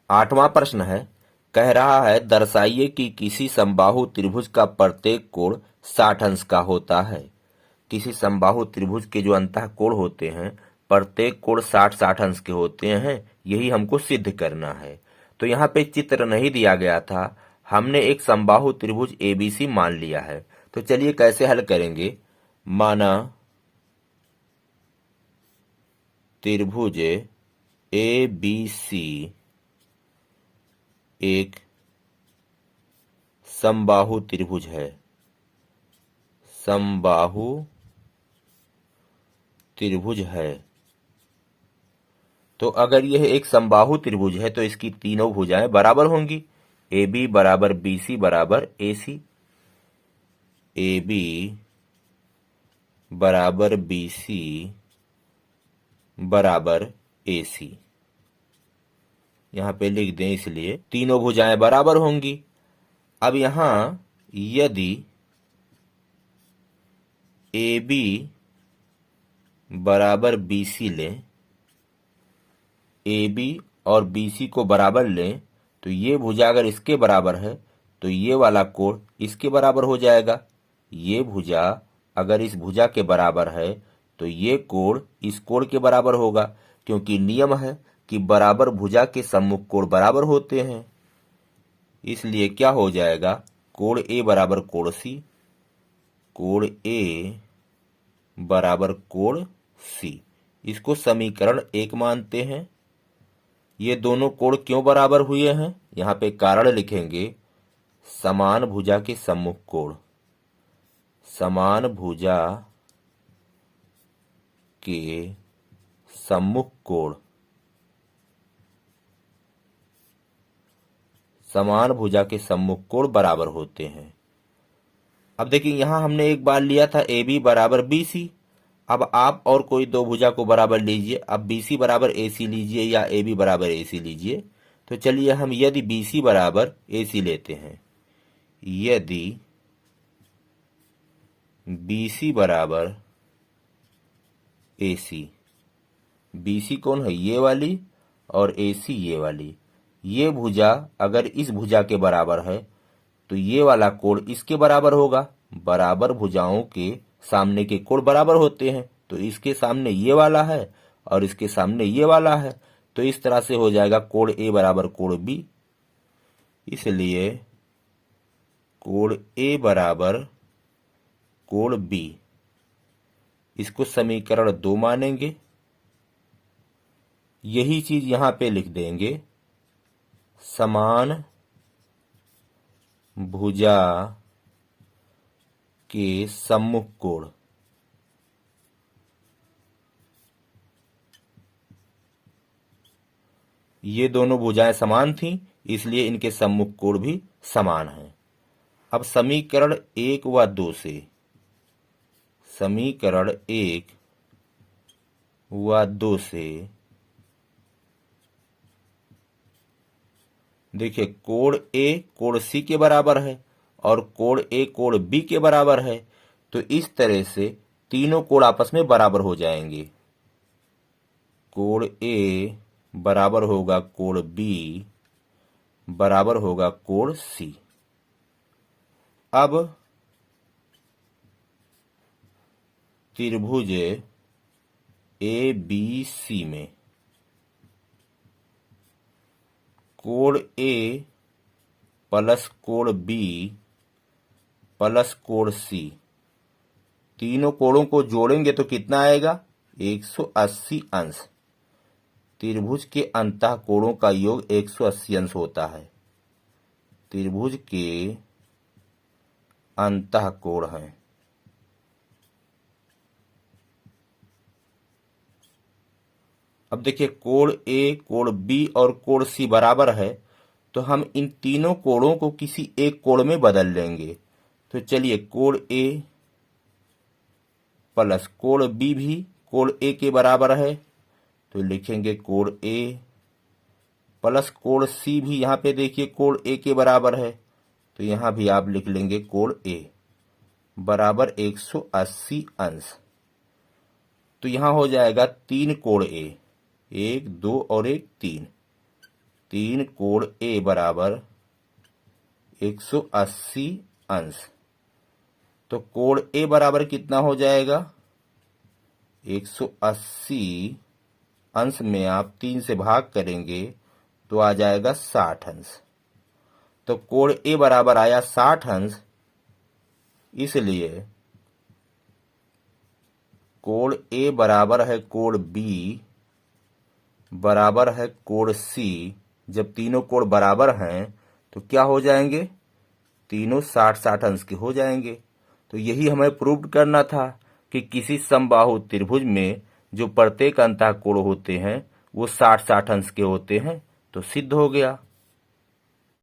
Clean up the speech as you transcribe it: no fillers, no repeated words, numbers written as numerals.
8वां प्रश्न है, कह रहा है दर्शाइए कि किसी समबाहु त्रिभुज का प्रत्येक कोण 60 अंश का होता है। किसी समबाहु त्रिभुज के जो अंतः कोण होते हैं प्रत्येक कोण 60-60 अंश के होते हैं, यही हमको सिद्ध करना है। तो यहाँ पे चित्र नहीं दिया गया था, हमने एक समबाहु त्रिभुज एबीसी मान लिया है। तो चलिए कैसे हल करेंगे। माना त्रिभुज एबीसी एक समबाहु त्रिभुज है। समबाहु त्रिभुज है। तो अगर यह एक समबाहु त्रिभुज है तो इसकी तीनों भुजाएं बराबर होंगी। ए बी बराबर बी सी बराबर ए सी, ए बी बराबर बी सी बराबर ए सी। यहां पे लिख दें, इसलिए तीनों भुजाएं बराबर होंगी। अब यहां यदि ए बी बराबर बी सी लें, ए बी और बी सी को बराबर लें, तो ये भुजा अगर इसके बराबर है तो ये वाला कोण इसके बराबर हो जाएगा। ये भुजा अगर इस भुजा के बराबर है तो ये कोण इस कोण के बराबर होगा, क्योंकि नियम है कि बराबर भुजा के सम्मुख कोण बराबर होते हैं। इसलिए क्या हो जाएगा, कोण ए बराबर कोण सी, कोण ए बराबर कोण सी। इसको समीकरण 1 मानते हैं। ये दोनों कोण क्यों बराबर हुए हैं, यहाँ पे कारण लिखेंगे। समान भुजा के सम्मुख कोण, समान भुजा के सम्मुख कोण, समान भुजा के सम्मुख कोण बराबर होते हैं। अब देखिए, यहां हमने एक बार लिया था ए बी बराबर बी सी। अब आप और कोई दो भुजा को बराबर लीजिए। अब बी सी बराबर ए सी लीजिए या ए बी बराबर ए सी लीजिए। तो चलिए हम यदि बी सी बराबर ए सी लेते हैं, यदि बी सी बराबर ए सी, बी सी कौन है, ये वाली, और ए सी ये वाली। ये भुजा अगर इस भुजा के बराबर है तो ये वाला कोण इसके बराबर होगा। बराबर भुजाओं के सामने के कोण बराबर होते हैं, तो इसके सामने ये वाला है और इसके सामने ये वाला है, तो इस तरह से हो जाएगा कोण ए बराबर कोण बी। इसलिए कोण ए बराबर कोण बी, इसको समीकरण 2 मानेंगे। यही चीज यहां पे लिख देंगे, समान भुजा के सम्मुख कोण, ये दोनों भुजाएं समान थीं, इसलिए इनके सम्मुख कोण भी समान हैं। अब समीकरण 1 व 2 से, समीकरण 1 व 2 से देखिए, कोण ए कोण सी के बराबर है और कोण ए कोण बी के बराबर है, तो इस तरह से तीनों कोण आपस में बराबर हो जाएंगे। कोण ए बराबर होगा कोण बी बराबर होगा कोण सी। अब त्रिभुज ए बी सी में कोण ए प्लस कोण बी प्लस कोण सी, तीनों कोणों को जोड़ेंगे तो कितना आएगा, 180 अंश। त्रिभुज के अंतः कोणों का योग 180 अंश होता है। त्रिभुज के अंतः कोण हैं। अब देखिए, कोण ए कोण बी और कोण सी बराबर है, तो हम इन तीनों कोणों को किसी एक कोण में बदल लेंगे। तो चलिए, कोण ए प्लस कोण बी भी कोण ए के बराबर है, तो लिखेंगे कोण ए प्लस कोण सी भी, यहां पे देखिए कोण ए के बराबर है, तो यहां भी आप लिख लेंगे कोण ए बराबर 180 अंश। तो यहां हो जाएगा 3 कोण ए, 1 2 और 1 3। 3 कोण ए बराबर 180 अंश। तो कोण ए बराबर कितना हो जाएगा? 180 अंश में आप 3 से भाग करेंगे तो आ जाएगा 60 अंश। तो कोण ए बराबर आया 60 अंश, इसलिए कोण ए बराबर है कोण बी बराबर है कोण सी। जब तीनों कोण बराबर हैं तो क्या हो जाएंगे? तीनों 60-60 अंश के हो जाएंगे। तो यही हमें प्रूव करना था कि किसी समबाहु त्रिभुज में जो प्रत्येक अंतः कोण होते हैं वो 60-60 अंश के होते हैं। तो सिद्ध हो गया।